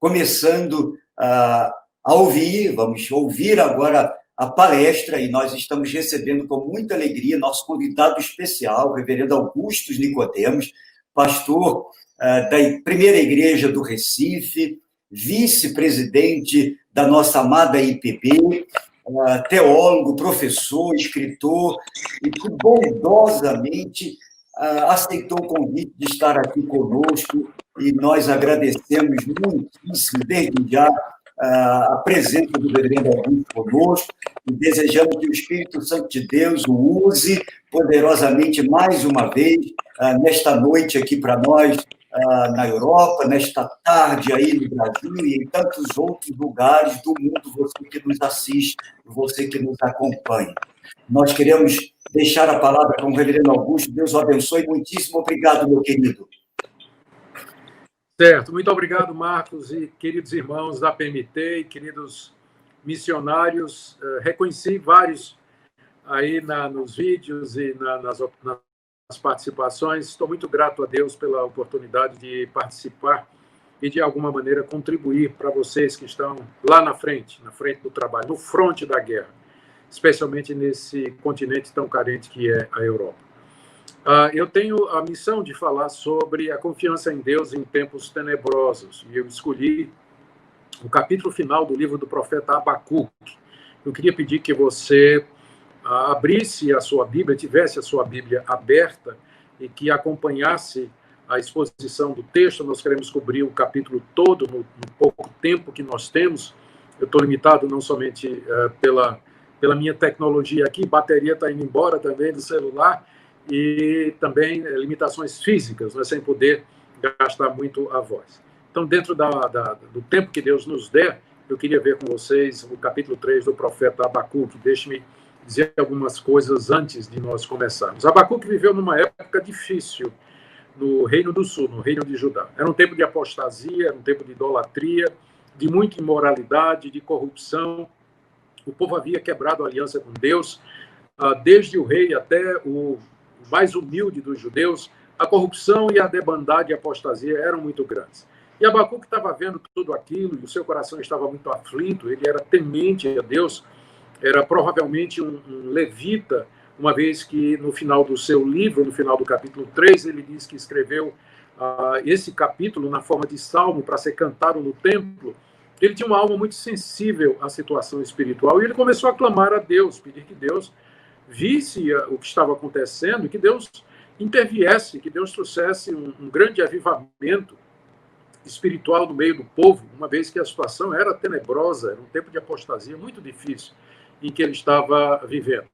começando a ouvir, vamos ouvir agora a palestra, e nós estamos recebendo com muita alegria nosso convidado especial, o reverendo Augusto Nicodemos, pastor da Primeira Igreja do Recife, vice-presidente da nossa amada IPB, teólogo, professor, escritor, e que bondosamente aceitou o convite de estar aqui conosco, e nós agradecemos muitíssimo, desde já, a presença do reverendo Augusto conosco, e desejamos que o Espírito Santo de Deus o use poderosamente mais uma vez, nesta noite aqui para nós, na Europa, nesta tarde aí no Brasil e em tantos outros lugares do mundo, você que nos assiste, você que nos acompanha. Nós queremos deixar a palavra com o reverendo Augusto. Deus o abençoe. Muitíssimo obrigado, meu querido. Certo. Muito obrigado, Marcos, e queridos irmãos da PMT e queridos missionários. Reconheci vários aí nos vídeos e nas participações. Estou muito grato a Deus pela oportunidade de participar e, de alguma maneira, contribuir para vocês que estão lá na frente do trabalho, no fronte da guerra, especialmente nesse continente tão carente que é a Europa. Eu tenho a missão de falar sobre a confiança em Deus em tempos tenebrosos, e eu escolhi o capítulo final do livro do profeta Abacuque. Eu queria pedir que você abrisse a sua Bíblia, tivesse a sua Bíblia aberta e que acompanhasse a exposição do texto. Nós queremos cobrir o capítulo todo no pouco tempo que nós temos. Eu estou limitado não somente pela minha tecnologia aqui, bateria está indo embora também do celular, e também limitações físicas, né, sem poder gastar muito a voz. Então, dentro do tempo que Deus nos der, eu queria ver com vocês o capítulo 3 do profeta Abacuque. Deixe-me dizer algumas coisas antes de nós começarmos. Abacuque viveu numa época difícil no Reino do Sul, no Reino de Judá. Era um tempo de apostasia, era um tempo de idolatria, de muita imoralidade, de corrupção. O povo havia quebrado a aliança com Deus, desde o rei até o mais humilde dos judeus. A corrupção e a debandade e a apostasia eram muito grandes. E Abacuque estava vendo tudo aquilo, e o seu coração estava muito aflito, ele era temente a Deus, era provavelmente um levita, uma vez que no final do seu livro, no final do capítulo 3, ele diz que escreveu esse capítulo na forma de salmo para ser cantado no templo. Ele tinha uma alma muito sensível à situação espiritual, e ele começou a clamar a Deus, pedir que Deus visse o que estava acontecendo, que Deus interviesse, que Deus trouxesse um grande avivamento espiritual no meio do povo, uma vez que a situação era tenebrosa, era um tempo de apostasia muito difícil em que ele estava vivendo.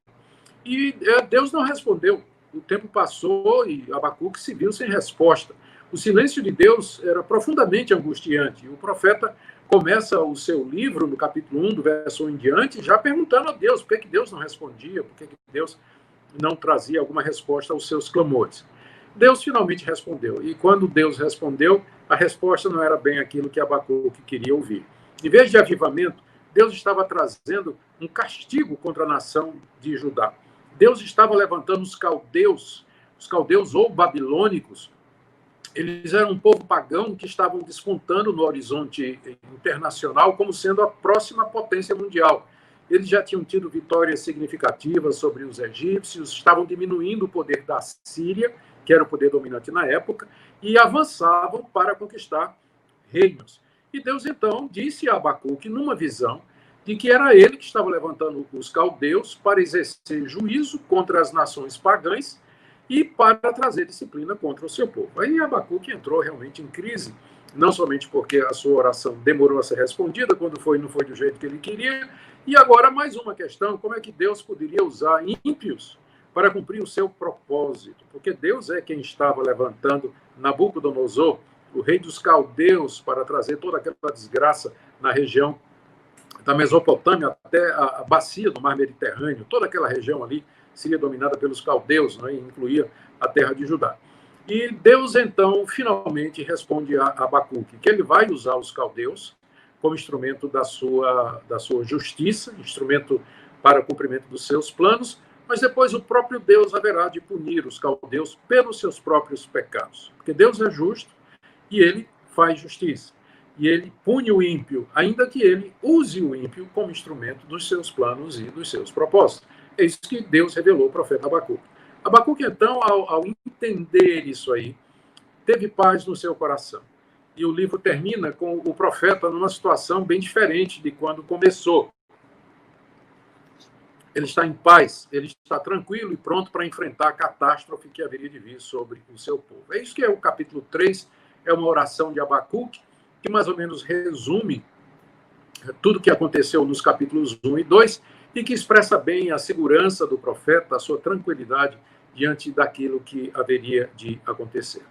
E Deus não respondeu. O tempo passou e Abacuque se viu sem resposta. O silêncio de Deus era profundamente angustiante. E o profeta começa o seu livro, no capítulo 1, do verso 1 em diante, já perguntando a Deus por que Deus não respondia, por que Deus não trazia alguma resposta aos seus clamores. Deus finalmente respondeu. E quando Deus respondeu, a resposta não era bem aquilo que Abacuque queria ouvir. Em vez de avivamento, Deus estava trazendo um castigo contra a nação de Judá. Deus estava levantando os caldeus ou babilônicos. Eles eram um povo pagão que estavam despontando no horizonte internacional como sendo a próxima potência mundial. Eles já tinham tido vitórias significativas sobre os egípcios, estavam diminuindo o poder da Síria, que era o poder dominante na época, e avançavam para conquistar reinos. E Deus, então, disse a Abacuque, numa visão, de que era ele que estava levantando os caldeus para exercer juízo contra as nações pagãs e para trazer disciplina contra o seu povo. Aí Abacuque entrou realmente em crise, não somente porque a sua oração demorou a ser respondida, quando não foi do jeito que ele queria, e agora mais uma questão, como é que Deus poderia usar ímpios para cumprir o seu propósito? Porque Deus é quem estava levantando Nabucodonosor, o rei dos caldeus, para trazer toda aquela desgraça na região da Mesopotâmia até a bacia do Mar Mediterrâneo. Toda aquela região ali seria dominada pelos caldeus, né, e incluía a terra de Judá. E Deus, então, finalmente responde a Abacuque que ele vai usar os caldeus como instrumento da sua justiça, instrumento para o cumprimento dos seus planos, mas depois o próprio Deus haverá de punir os caldeus pelos seus próprios pecados. Porque Deus é justo e ele faz justiça. e ele pune o ímpio, ainda que ele use o ímpio como instrumento dos seus planos e dos seus propósitos. É isso que Deus revelou ao profeta Abacuque. Abacuque, então, ao entender isso aí, teve paz no seu coração. E o livro termina com o profeta numa situação bem diferente de quando começou. Ele está em paz, ele está tranquilo e pronto para enfrentar a catástrofe que haveria de vir sobre o seu povo. É isso que é o capítulo 3, é uma oração de Abacuque, que mais ou menos resume tudo o que aconteceu nos capítulos 1 e 2, e que expressa bem a segurança do profeta, a sua tranquilidade diante daquilo que haveria de acontecer.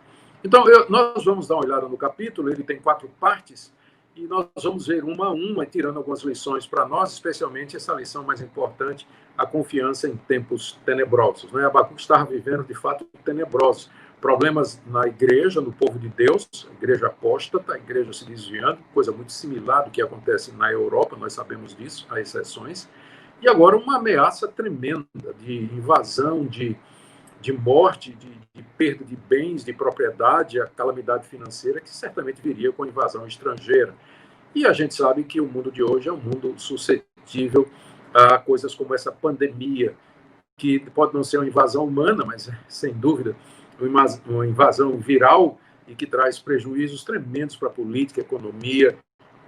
Então, nós vamos dar uma olhada no capítulo, ele tem 4 partes, e nós vamos ver uma a uma, tirando algumas lições para nós, especialmente essa lição mais importante, a confiança em tempos tenebrosos. Né? Abacuque estava vivendo, de fato, tenebrosos. Problemas na igreja, no povo de Deus, a igreja apóstata, a igreja se desviando, coisa muito similar do que acontece na Europa, nós sabemos disso, há exceções. E agora uma ameaça tremenda de invasão, de morte, de perda de bens, de propriedade, a calamidade financeira, que certamente viria com a invasão estrangeira. E a gente sabe que o mundo de hoje é um mundo suscetível a coisas como essa pandemia, que pode não ser uma invasão humana, mas, sem dúvida, uma invasão viral e que traz prejuízos tremendos para a política, a economia,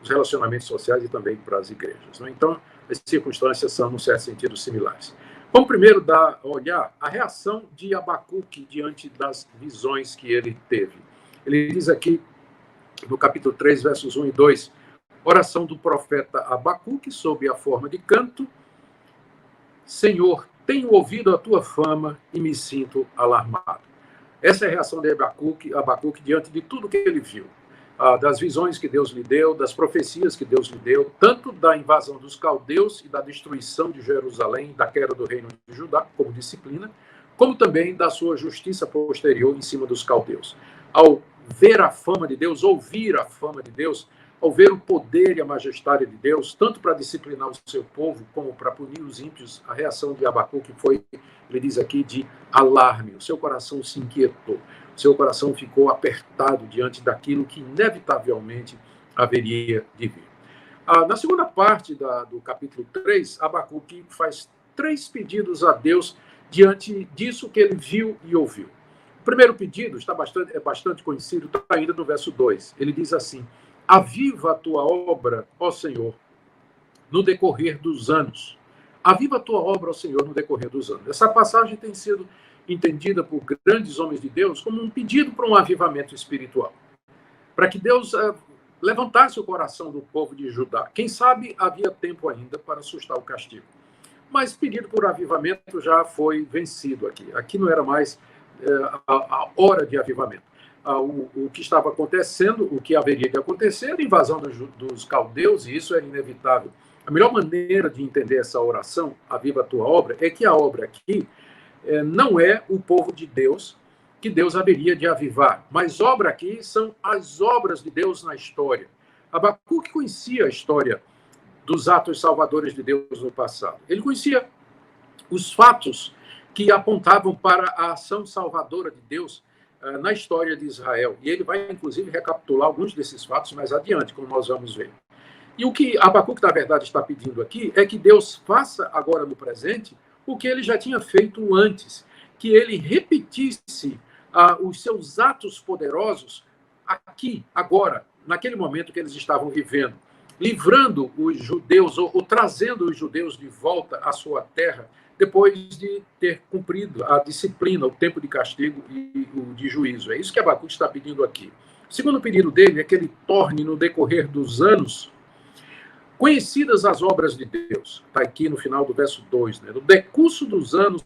os relacionamentos sociais e também para as igrejas. Né? Então, as circunstâncias são, num certo sentido, similares. Vamos primeiro olhar a reação de Abacuque diante das visões que ele teve. Ele diz aqui, no capítulo 3, versos 1 e 2, oração do profeta Abacuque sob a forma de canto: Senhor, tenho ouvido a tua fama e me sinto alarmado. Essa é a reação de Abacuque diante de tudo que ele viu, das visões que Deus lhe deu, das profecias que Deus lhe deu, tanto da invasão dos caldeus e da destruição de Jerusalém, da queda do reino de Judá, como disciplina, como também da sua justiça posterior em cima dos caldeus. Ao ver a fama de Deus, ouvir a fama de Deus, ao ver o poder e a majestade de Deus, tanto para disciplinar o seu povo, como para punir os ímpios, a reação de Abacuque foi, ele diz aqui, de alarme. O seu coração se inquietou. Seu coração ficou apertado diante daquilo que inevitavelmente haveria de vir. Na segunda parte do capítulo 3, Abacuque faz 3 pedidos a Deus diante disso que ele viu e ouviu. O primeiro pedido é bastante conhecido, está ainda no verso 2. Ele diz assim: aviva a tua obra, ó Senhor, no decorrer dos anos. Aviva a tua obra, ó Senhor, no decorrer dos anos. Essa passagem tem sido entendida por grandes homens de Deus como um pedido para um avivamento espiritual, para que Deus levantasse o coração do povo de Judá. Quem sabe havia tempo ainda para assustar o castigo. Mas pedido por avivamento já foi vencido aqui. Aqui não era mais a hora de avivamento. O que estava acontecendo, o que haveria de acontecer, era a invasão dos caldeus, e isso era inevitável. A melhor maneira de entender essa oração, aviva a tua obra, é que a obra aqui não é o povo de Deus que Deus haveria de avivar, mas obra aqui são as obras de Deus na história. Abacuque conhecia a história dos atos salvadores de Deus no passado. Ele conhecia os fatos que apontavam para a ação salvadora de Deus na história de Israel. E ele vai, inclusive, recapitular alguns desses fatos mais adiante, como nós vamos ver. E o que Abacuque, na verdade, está pedindo aqui é que Deus faça agora no presente o que ele já tinha feito antes, que ele repetisse os seus atos poderosos aqui, agora, naquele momento que eles estavam vivendo, livrando os judeus, ou trazendo os judeus de volta à sua terra, depois de ter cumprido a disciplina, o tempo de castigo e o de juízo. É isso que Abacuque está pedindo aqui. O segundo pedido dele é que ele torne, no decorrer dos anos, conhecidas as obras de Deus. Está aqui no final do verso 2. Né? No decurso dos anos,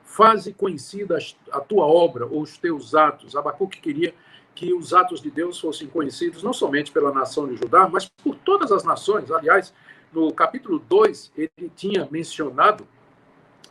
faze conhecida a tua obra ou os teus atos. Abacuque queria que os atos de Deus fossem conhecidos não somente pela nação de Judá, mas por todas as nações. Aliás, no capítulo 2, ele tinha mencionado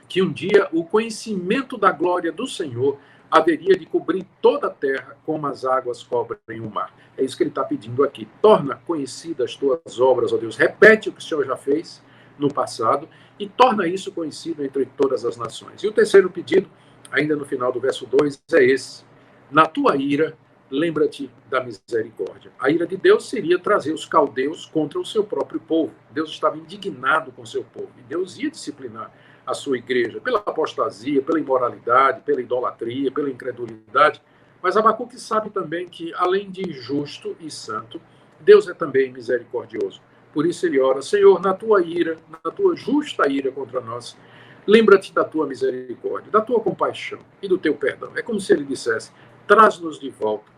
que um dia o conhecimento da glória do Senhor haveria de cobrir toda a terra como as águas cobrem o mar. É isso que ele está pedindo aqui. Torna conhecidas as tuas obras, ó Deus. Repete o que o Senhor já fez no passado e torna isso conhecido entre todas as nações. E o terceiro pedido, ainda no final do verso 2, é esse. Na tua ira, lembra-te da misericórdia. A ira de Deus seria trazer os caldeus contra o seu próprio povo. Deus estava indignado com o seu povo, e Deus ia disciplinar a sua igreja pela apostasia, pela imoralidade, pela idolatria, pela incredulidade. Mas Abacuque sabe também que, além de justo e santo, Deus é também misericordioso. Por isso ele ora: Senhor, na tua ira, na tua justa ira contra nós, lembra-te da tua misericórdia, da tua compaixão e do teu perdão. É como se ele dissesse: traz-nos de volta.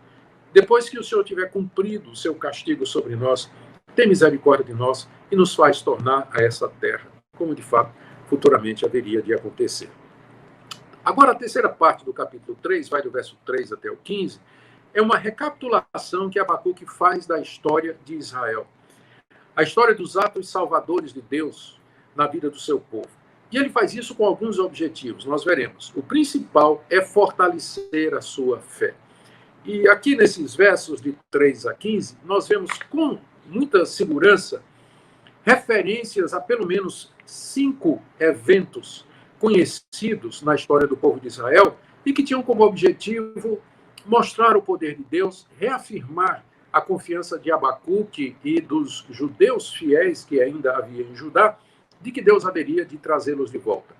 Depois que o Senhor tiver cumprido o seu castigo sobre nós, tem misericórdia de nós e nos faz tornar a essa terra, como de fato futuramente haveria de acontecer. Agora, a terceira parte do capítulo 3, vai do verso 3 até o 15, é uma recapitulação que Abacuque faz da história de Israel. A história dos atos salvadores de Deus na vida do seu povo. E ele faz isso com alguns objetivos, nós veremos. O principal é fortalecer a sua fé. E aqui nesses versos de 3 a 15, nós vemos com muita segurança referências a pelo menos 5 eventos conhecidos na história do povo de Israel e que tinham como objetivo mostrar o poder de Deus, reafirmar a confiança de Abacuque e dos judeus fiéis que ainda havia em Judá, de que Deus haveria de trazê-los de volta.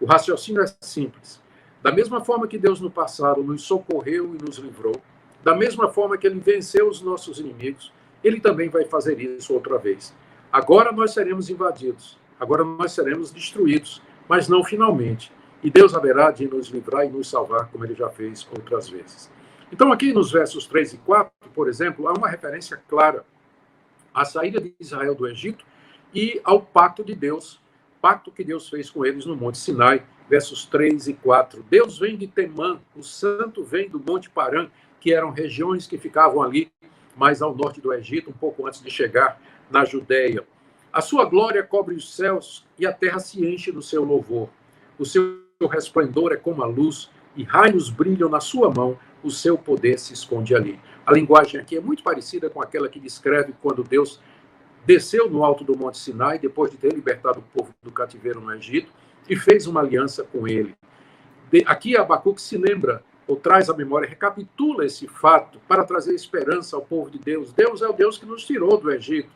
O raciocínio é simples. Da mesma forma que Deus no passado nos socorreu e nos livrou, da mesma forma que ele venceu os nossos inimigos, ele também vai fazer isso outra vez. Agora nós seremos invadidos, agora nós seremos destruídos, mas não finalmente. E Deus haverá de nos livrar e nos salvar, como ele já fez outras vezes. Então, aqui nos versos 3 e 4, por exemplo, há uma referência clara à saída de Israel do Egito e ao pacto de Deus, pacto que Deus fez com eles no Monte Sinai, versos 3 e 4. Deus vem de Temã, o santo vem do Monte Parã, que eram regiões que ficavam ali, mais ao norte do Egito, um pouco antes de chegar na Judéia. A sua glória cobre os céus e a terra se enche do seu louvor. O seu resplendor é como a luz e raios brilham na sua mão, o seu poder se esconde ali. A linguagem aqui é muito parecida com aquela que descreve quando Deus desceu no alto do Monte Sinai, depois de ter libertado o povo do cativeiro no Egito, e fez uma aliança com ele. Aqui Abacuque se lembra, ou traz à memória, recapitula esse fato para trazer esperança ao povo de Deus. Deus é o Deus que nos tirou do Egito.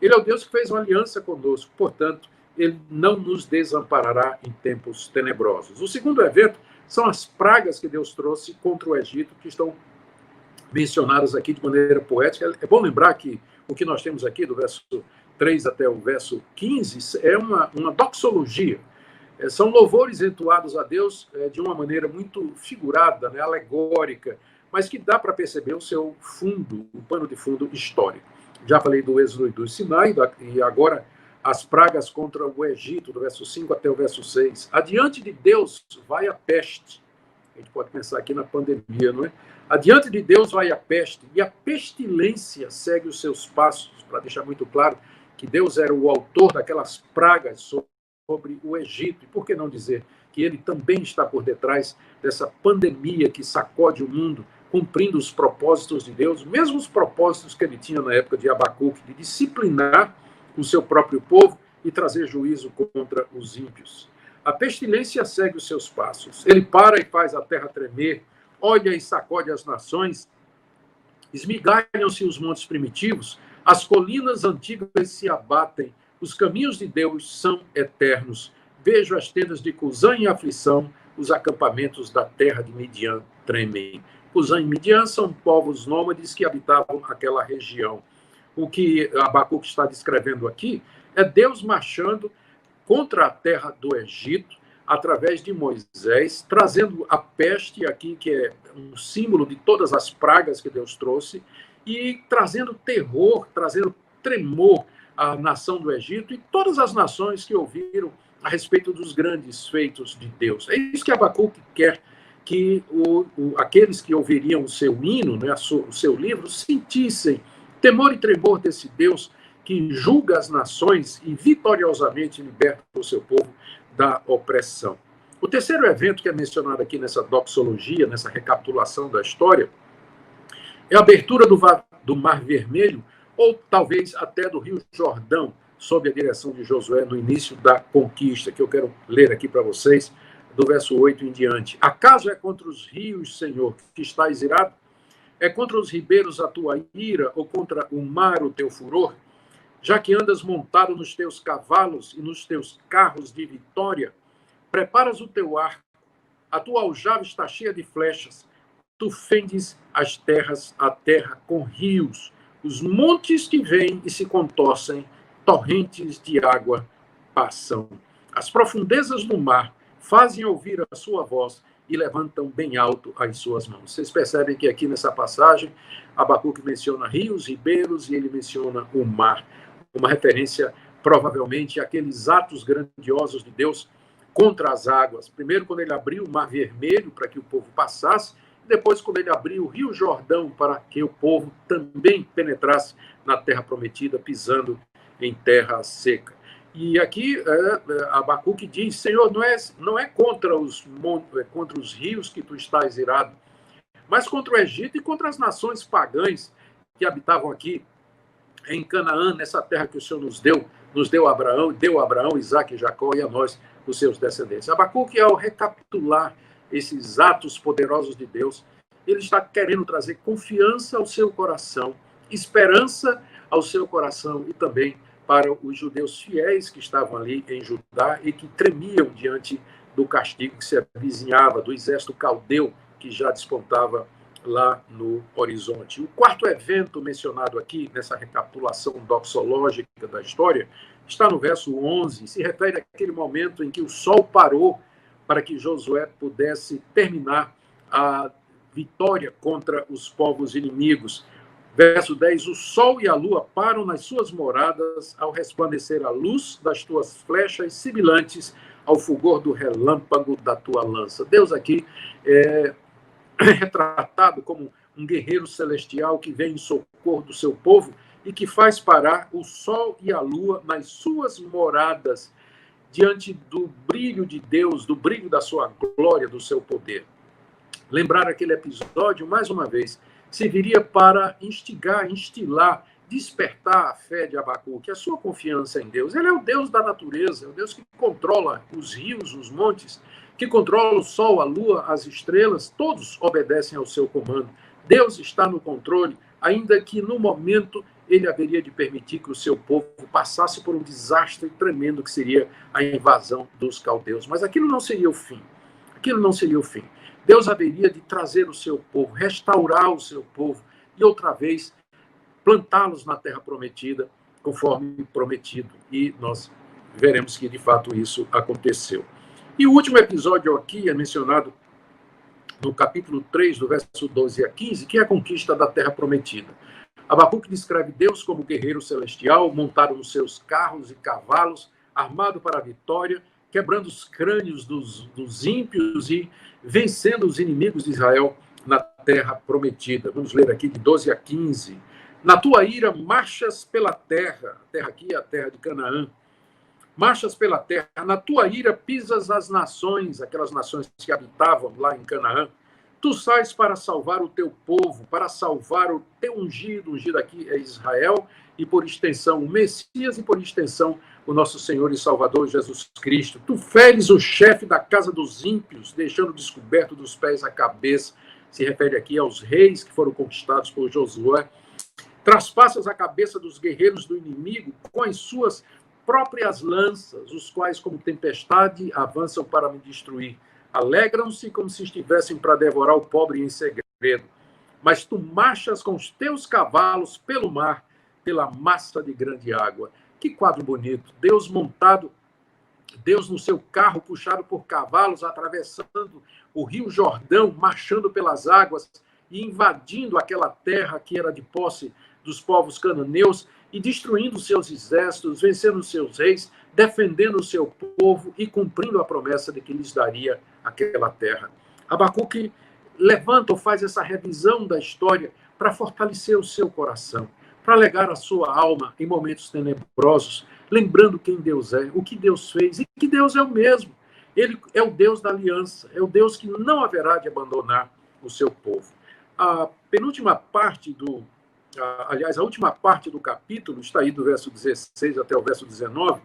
Ele é o Deus que fez uma aliança conosco. Portanto, ele não nos desamparará em tempos tenebrosos. O segundo evento são as pragas que Deus trouxe contra o Egito, que estão mencionadas aqui de maneira poética. É bom lembrar que o que nós temos aqui, do verso 3 até o verso 15, é uma doxologia. São louvores entoados a Deus de uma maneira muito figurada, né, alegórica, mas que dá para perceber o seu fundo, o pano de fundo histórico. Já falei do Êxodo e do Sinai, e agora as pragas contra o Egito, do verso 5 até o verso 6. Adiante de Deus vai a peste. A gente pode pensar aqui na pandemia, não é? Adiante de Deus vai a peste, e a pestilência segue os seus passos, para deixar muito claro que Deus era o autor daquelas pragas sobre o Egito. E por que não dizer que ele também está por detrás dessa pandemia que sacode o mundo, cumprindo os propósitos de Deus, mesmo os propósitos que ele tinha na época de Abacuque, de disciplinar o seu próprio povo e trazer juízo contra os ímpios. A pestilência segue os seus passos. Ele para e faz a terra tremer, olha e sacode as nações, esmigalham-se os montes primitivos, as colinas antigas se abatem, os caminhos de Deus são eternos. Vejo as tendas de Cusã em aflição, os acampamentos da terra de Midian tremem. Cusã e Midian são povos nômades que habitavam aquela região. O que Abacuque está descrevendo aqui é Deus marchando contra a terra do Egito, através de Moisés, trazendo a peste aqui, que é um símbolo de todas as pragas que Deus trouxe, e trazendo terror, trazendo tremor à nação do Egito e todas as nações que ouviram a respeito dos grandes feitos de Deus. É isso que Abacuque quer que aqueles que ouviriam o seu hino, né, o seu livro, sentissem temor e tremor desse Deus que julga as nações e vitoriosamente liberta o seu povo da opressão. O terceiro evento que é mencionado aqui nessa doxologia, nessa recapitulação da história, é a abertura do Mar Vermelho, ou talvez até do Rio Jordão, sob a direção de Josué no início da conquista, que eu quero ler aqui para vocês, do verso 8 em diante. Acaso é contra os rios, Senhor, que estás irado? É contra os ribeiros a tua ira, ou contra o mar o teu furor? Já que andas montado nos teus cavalos e nos teus carros de vitória, preparas o teu arco, a tua aljava está cheia de flechas, tu fendes as terras, a terra com rios, os montes que vêm e se contorcem, torrentes de água passam. As profundezas do mar fazem ouvir a sua voz e levantam bem alto as suas mãos. Vocês percebem que aqui nessa passagem, Abacuque menciona rios, ribeiros e ele menciona o mar. Uma referência, provavelmente, àqueles atos grandiosos de Deus contra as águas. Primeiro, quando ele abriu o Mar Vermelho para que o povo passasse, depois, quando ele abriu o Rio Jordão para que o povo também penetrasse na terra prometida, pisando em terra seca. E aqui Abacuque diz: Senhor, não é contra os rios que tu estás irado, mas contra o Egito e contra as nações pagãs que habitavam aqui em Canaã, nessa terra que o Senhor nos deu Abraão, Isaque e Jacó, e a nós, os seus descendentes. Abacuque, ao recapitular esses atos poderosos de Deus, ele está querendo trazer confiança ao seu coração, esperança ao seu coração e também para os judeus fiéis que estavam ali em Judá e que tremiam diante do castigo que se avizinhava, do exército caldeu que já despontava lá no horizonte. O quarto evento mencionado aqui, nessa recapitulação doxológica da história, está no verso 11, se refere àquele momento em que o sol parou para que Josué pudesse terminar a vitória contra os povos inimigos. Verso 10, o sol e a lua param nas suas moradas ao resplandecer a luz das tuas flechas sibilantes ao fulgor do relâmpago da tua lança. Deus aqui é retratado como um guerreiro celestial que vem em socorro do seu povo e que faz parar o sol e a lua nas suas moradas diante do brilho de Deus, do brilho da sua glória, do seu poder. Lembrar aquele episódio, mais uma vez, serviria para instilar, despertar a fé de Abacuque, a sua confiança em Deus. Ele é o Deus da natureza, é o Deus que controla os rios, os montes, que controla o sol, a lua, as estrelas, todos obedecem ao seu comando. Deus está no controle, ainda que no momento ele haveria de permitir que o seu povo passasse por um desastre tremendo que seria a invasão dos caldeus. Mas aquilo não seria o fim. Aquilo não seria o fim. Deus haveria de trazer o seu povo, restaurar o seu povo e outra vez plantá-los na terra prometida, conforme prometido. E nós veremos que de fato isso aconteceu. E o último episódio aqui é mencionado no capítulo 3, do verso 12 a 15, que é a conquista da terra prometida. Abacuque descreve Deus como guerreiro celestial, montado nos seus carros e cavalos, armado para a vitória, quebrando os crânios dos ímpios e vencendo os inimigos de Israel na terra prometida. Vamos ler aqui de 12 a 15. Na tua ira marchas pela terra, a terra aqui é a terra de Canaã, marchas pela terra, na tua ira pisas as nações, aquelas nações que habitavam lá em Canaã. Tu sais para salvar o teu povo, para salvar o teu ungido aqui é Israel, e por extensão o Messias, e por extensão o nosso Senhor e Salvador Jesus Cristo. Tu feres o chefe da casa dos ímpios, deixando descoberto dos pés a cabeça. Se refere aqui aos reis que foram conquistados por Josué. Traspassas a cabeça dos guerreiros do inimigo com as suas próprias lanças, os quais, como tempestade, avançam para me destruir. Alegram-se como se estivessem para devorar o pobre em segredo. Mas tu marchas com os teus cavalos pelo mar, pela massa de grande água. Que quadro bonito. Deus montado, Deus no seu carro, puxado por cavalos, atravessando o Rio Jordão, marchando pelas águas e invadindo aquela terra que era de posse dos povos cananeus e destruindo seus exércitos, vencendo seus reis, defendendo o seu povo e cumprindo a promessa de que lhes daria aquela terra. Abacuque levanta ou faz essa revisão da história para fortalecer o seu coração, para alegar a sua alma em momentos tenebrosos, lembrando quem Deus é, o que Deus fez e que Deus é o mesmo. Ele é o Deus da aliança, é o Deus que não haverá de abandonar o seu povo. A penúltima parte a última parte do capítulo está aí do verso 16 até o verso 19,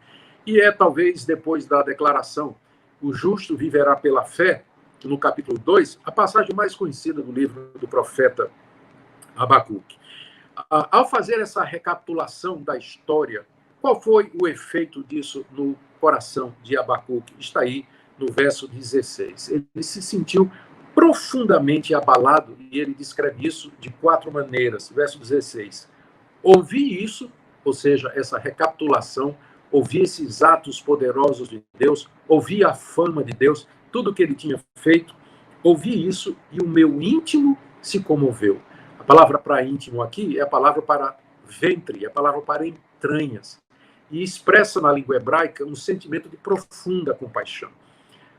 e é talvez depois da declaração o justo viverá pela fé, no capítulo 2, a passagem mais conhecida do livro do profeta Abacuque. Ao fazer essa recapitulação da história, qual foi o efeito disso no coração de Abacuque? Está aí no verso 16. Ele se sentiu profundamente abalado e ele descreve isso de 4 maneiras. Verso 16. Ouvi isso, ou seja, essa recapitulação, ouvi esses atos poderosos de Deus, ouvi a fama de Deus, tudo que ele tinha feito, ouvi isso e o meu íntimo se comoveu. A palavra para íntimo aqui é a palavra para ventre, é a palavra para entranhas, e expressa na língua hebraica um sentimento de profunda compaixão.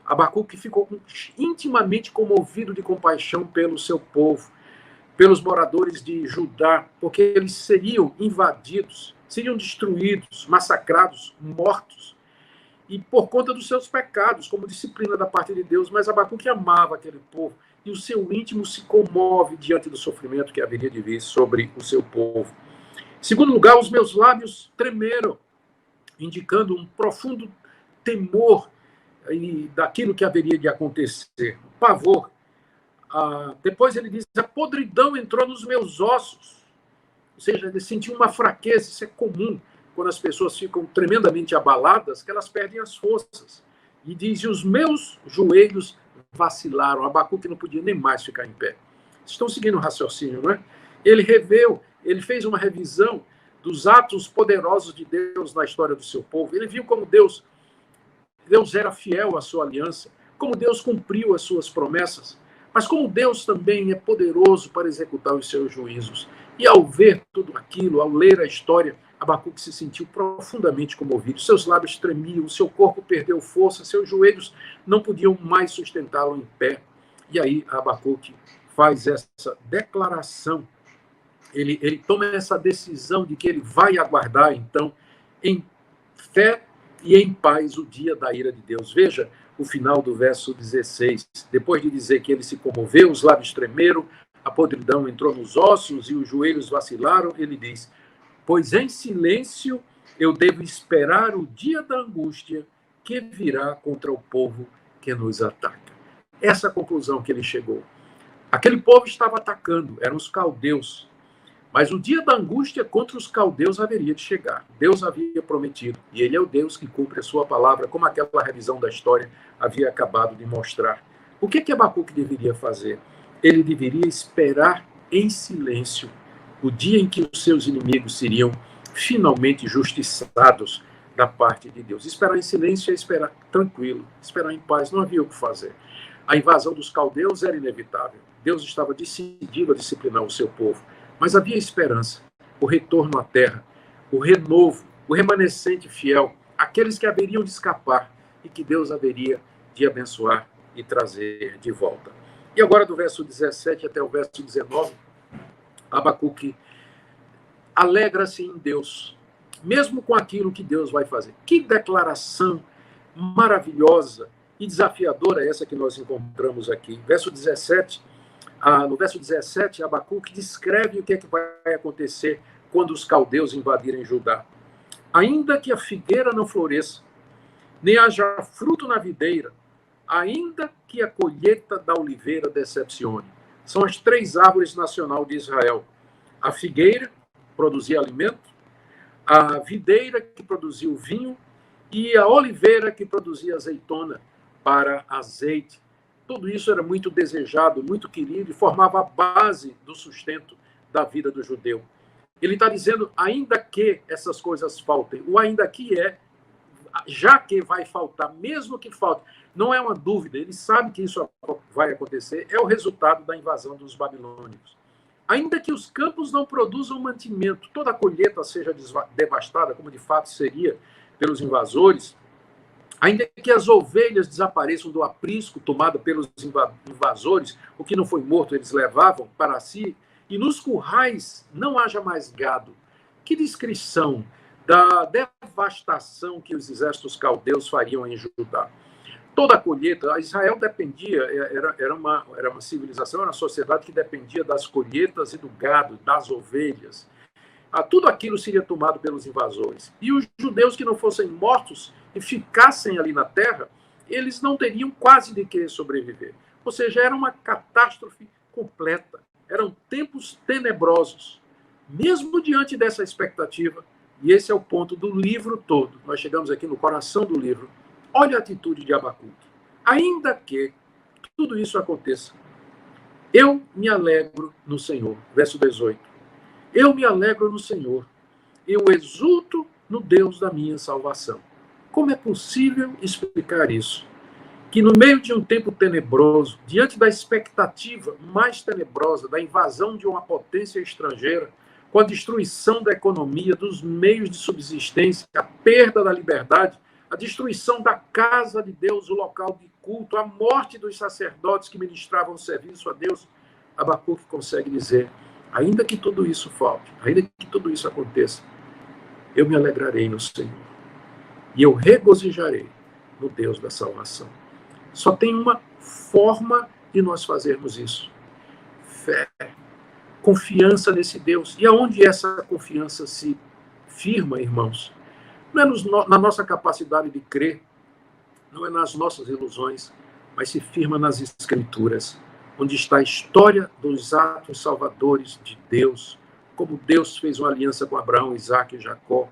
Abacuque ficou intimamente comovido de compaixão pelo seu povo, pelos moradores de Judá, porque eles seriam invadidos, seriam destruídos, massacrados, mortos, e por conta dos seus pecados, como disciplina da parte de Deus. Mas Abacuque amava aquele povo, e o seu íntimo se comove diante do sofrimento que haveria de vir sobre o seu povo. Em segundo lugar, os meus lábios tremeram, indicando um profundo temor daquilo que haveria de acontecer, pavor. Depois ele diz, a podridão entrou nos meus ossos. Ou seja, ele sentiu uma fraqueza. Isso é comum quando as pessoas ficam tremendamente abaladas, que elas perdem as forças. E diz, os meus joelhos vacilaram. Abacuque não podia nem mais ficar em pé. Estão seguindo o raciocínio, não é? Ele fez uma revisão dos atos poderosos de Deus na história do seu povo. Ele viu como Deus era fiel à sua aliança, como Deus cumpriu as suas promessas, mas como Deus também é poderoso para executar os seus juízos. E ao ver tudo aquilo, ao ler a história, Abacuque se sentiu profundamente comovido. Seus lábios tremiam, seu corpo perdeu força, seus joelhos não podiam mais sustentá-lo em pé. E aí Abacuque faz essa declaração, ele toma essa decisão de que ele vai aguardar, então, em fé e em paz o dia da ira de Deus. Veja o final do verso 16. Depois de dizer que ele se comoveu, os lábios tremeram, a podridão entrou nos ossos e os joelhos vacilaram, ele diz, pois em silêncio eu devo esperar o dia da angústia que virá contra o povo que nos ataca. Essa é a conclusão que ele chegou. Aquele povo estava atacando, eram os caldeus. Mas o dia da angústia contra os caldeus haveria de chegar. Deus havia prometido. E ele é o Deus que cumpre a sua palavra, como aquela revisão da história havia acabado de mostrar. O que Abacuque deveria fazer? Ele deveria esperar em silêncio o dia em que os seus inimigos seriam finalmente justiçados da parte de Deus. Esperar em silêncio é esperar tranquilo, esperar em paz, não havia o que fazer. A invasão dos caldeus era inevitável. Deus estava decidido a disciplinar o seu povo. Mas havia esperança, o retorno à terra, o renovo, o remanescente fiel, aqueles que haveriam de escapar e que Deus haveria de abençoar e trazer de volta. E agora, do verso 17 até o verso 19, Abacuque alegra-se em Deus, mesmo com aquilo que Deus vai fazer. Que declaração maravilhosa e desafiadora é essa que nós encontramos aqui. Verso 17. No verso 17, Abacuque descreve o que é que vai acontecer quando os caldeus invadirem Judá. Ainda que a figueira não floresça, nem haja fruto na videira, ainda que a colheita da oliveira decepcione. São as 3 árvores nacionais de Israel. A figueira produzia alimento, a videira que produzia o vinho e a oliveira que produzia azeitona para azeite. Tudo isso era muito desejado, muito querido e formava a base do sustento da vida do judeu. Ele está dizendo, ainda que essas coisas faltem, o ainda que já que vai faltar, mesmo que falte, não é uma dúvida, ele sabe que isso vai acontecer, é o resultado da invasão dos babilônicos. Ainda que os campos não produzam mantimento, toda a colheita seja devastada, como de fato seria pelos invasores, ainda que as ovelhas desapareçam do aprisco tomado pelos invasores, o que não foi morto eles levavam para si, e nos currais não haja mais gado. Que descrição da devastação que os exércitos caldeus fariam em Judá. Toda a colheita, Israel dependia, era uma civilização, era uma sociedade que dependia das colheitas e do gado, das ovelhas. Tudo aquilo seria tomado pelos invasores. E os judeus que não fossem mortos e ficassem ali na terra, eles não teriam quase de que sobreviver. Ou seja, era uma catástrofe completa. Eram tempos tenebrosos. Mesmo diante dessa expectativa, e esse é o ponto do livro todo, nós chegamos aqui no coração do livro, olha a atitude de Abacuque. Ainda que tudo isso aconteça, eu me alegro no Senhor. Verso 18. Eu me alegro no Senhor, eu exulto no Deus da minha salvação. Como é possível explicar isso? Que no meio de um tempo tenebroso, diante da expectativa mais tenebrosa da invasão de uma potência estrangeira, com a destruição da economia, dos meios de subsistência, a perda da liberdade, a destruição da casa de Deus, o local de culto, a morte dos sacerdotes que ministravam serviço a Deus, Abacuque consegue dizer, ainda que tudo isso falte, ainda que tudo isso aconteça, eu me alegrarei no Senhor e eu regozijarei no Deus da salvação. Só tem uma forma de nós fazermos isso. Fé. Confiança nesse Deus. E aonde essa confiança se firma, irmãos? Não é na nossa capacidade de crer, não é nas nossas ilusões, mas se firma nas Escrituras, onde está a história dos atos salvadores de Deus, como Deus fez uma aliança com Abraão, Isaque e Jacó,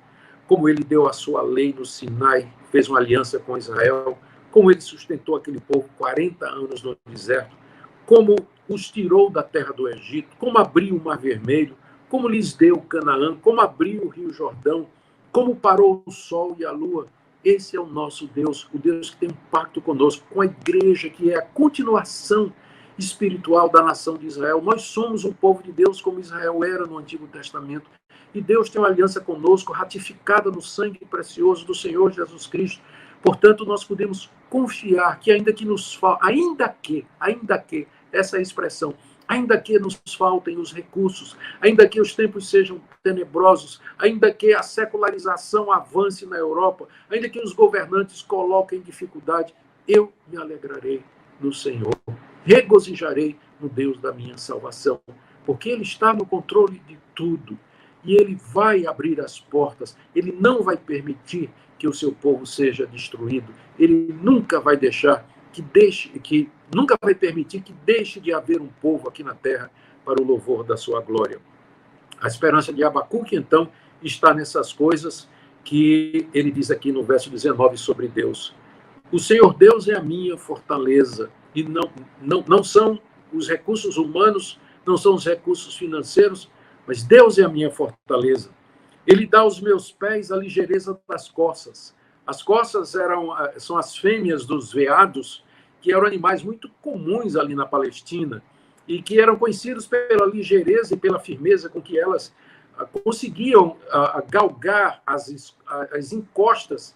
como ele deu a sua lei no Sinai, fez uma aliança com Israel, como ele sustentou aquele povo 40 anos no deserto, como os tirou da terra do Egito, como abriu o Mar Vermelho, como lhes deu Canaã, como abriu o Rio Jordão, como parou o sol e a lua. Esse é o nosso Deus, o Deus que tem um pacto conosco, com a igreja, que é a continuação espiritual da nação de Israel. Nós somos um povo de Deus como Israel era no Antigo Testamento. E Deus tem uma aliança conosco, ratificada no sangue precioso do Senhor Jesus Cristo. Portanto, nós podemos confiar que ainda que nos ainda que, essa é a expressão, ainda que nos faltem os recursos, ainda que os tempos sejam tenebrosos, ainda que a secularização avance na Europa, ainda que os governantes coloquem dificuldade, eu me alegrarei no Senhor, regozijarei no Deus da minha salvação, porque Ele está no controle de tudo, e Ele vai abrir as portas, Ele não vai permitir que o seu povo seja destruído, Ele nunca vai deixar nunca vai permitir que deixe de haver um povo aqui na terra para o louvor da sua glória. A esperança de Abacuque, então, está nessas coisas que ele diz aqui no verso 19 sobre Deus. O Senhor Deus é a minha fortaleza, e não são os recursos humanos, não são os recursos financeiros, mas Deus é a minha fortaleza. Ele dá aos meus pés a ligeireza das corças. As corças são as fêmeas dos veados, que eram animais muito comuns ali na Palestina, e que eram conhecidos pela ligeireza e pela firmeza com que elas conseguiam galgar as encostas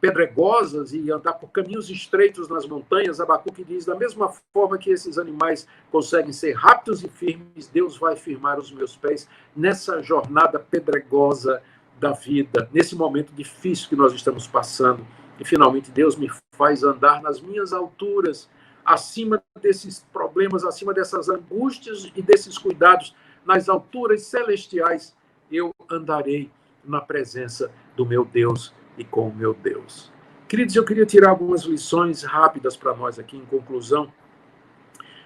pedregosas e andar por caminhos estreitos nas montanhas. Abacuque diz, da mesma forma que esses animais conseguem ser rápidos e firmes, Deus vai firmar os meus pés nessa jornada pedregosa da vida, nesse momento difícil que nós estamos passando. E, finalmente, Deus me faz andar nas minhas alturas, acima desses problemas, acima dessas angústias e desses cuidados, nas alturas celestiais, eu andarei na presença do meu Deus e com o meu Deus. Queridos, eu queria tirar algumas lições rápidas para nós aqui, em conclusão.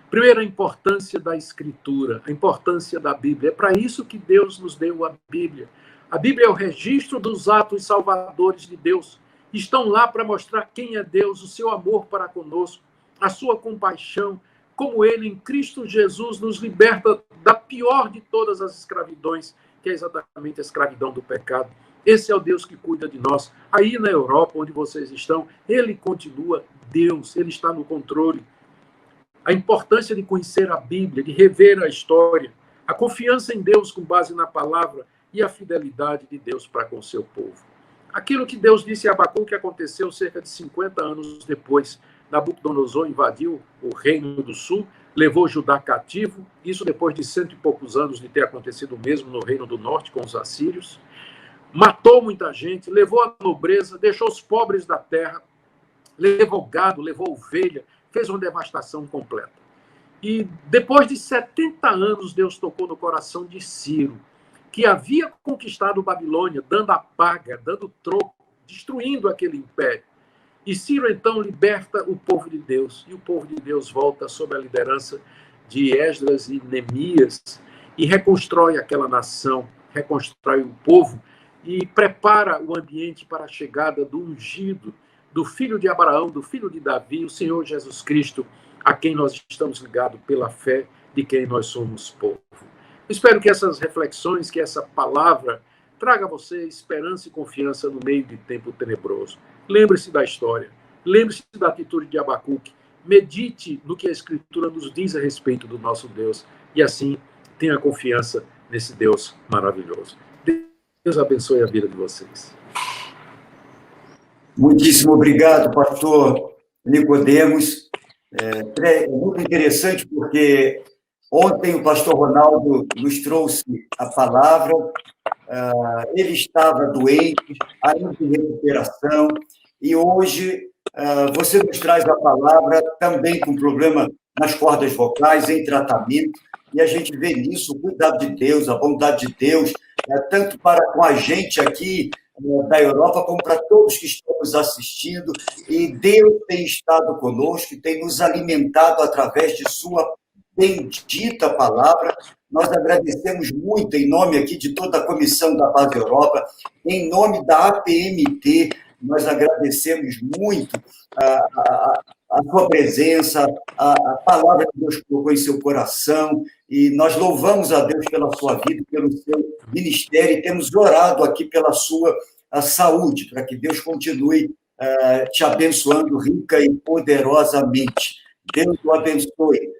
Primeiro, a importância da Escritura, a importância da Bíblia. É para isso que Deus nos deu a Bíblia. A Bíblia é o registro dos atos salvadores de Deus. Estão lá para mostrar quem é Deus, o seu amor para conosco, a sua compaixão, como Ele, em Cristo Jesus, nos liberta da pior de todas as escravidões, que é exatamente a escravidão do pecado. Esse é o Deus que cuida de nós. Aí na Europa, onde vocês estão, Ele continua Deus, Ele está no controle. A importância de conhecer a Bíblia, de rever a história, a confiança em Deus com base na palavra e a fidelidade de Deus para com o seu povo. Aquilo que Deus disse a Abacuque aconteceu cerca de 50 anos depois. Nabucodonosor invadiu o reino do sul, levou Judá cativo, isso depois de 100 e poucos anos de ter acontecido o mesmo no reino do norte com os assírios. Matou muita gente, levou a nobreza, deixou os pobres da terra, levou gado, levou ovelha, fez uma devastação completa. E depois de 70 anos, Deus tocou no coração de Ciro, que havia conquistado Babilônia, dando a paga, dando troco, destruindo aquele império. E Ciro, então, liberta o povo de Deus, e o povo de Deus volta sob a liderança de Esdras e Neemias e reconstrói aquela nação, reconstrói o povo e prepara o ambiente para a chegada do ungido, do filho de Abraão, do filho de Davi, o Senhor Jesus Cristo, a quem nós estamos ligados pela fé, de quem nós somos povo. Espero que essas reflexões, que essa palavra traga a você esperança e confiança no meio de tempo tenebroso. Lembre-se da história, lembre-se da atitude de Abacuque, medite no que a Escritura nos diz a respeito do nosso Deus e assim tenha confiança nesse Deus maravilhoso. Deus abençoe a vida de vocês. Muitíssimo obrigado, pastor Nicodemos. É muito interessante porque ontem o pastor Ronaldo nos trouxe a palavra, ele estava doente, ainda em recuperação, e hoje você nos traz a palavra também com problema nas cordas vocais, em tratamento, e a gente vê nisso o cuidado de Deus, a bondade de Deus, tanto para com a gente aqui da Europa, como para todos que estão nos assistindo, e Deus tem estado conosco, tem nos alimentado através de sua bendita palavra. Nós agradecemos muito, em nome aqui de toda a Comissão da Paz Europa, em nome da APMT, nós agradecemos muito a sua presença, a palavra que Deus colocou em seu coração, e nós louvamos a Deus pela sua vida, pelo seu ministério, e temos orado aqui pela sua saúde, para que Deus continue te abençoando rica e poderosamente. Deus o abençoe.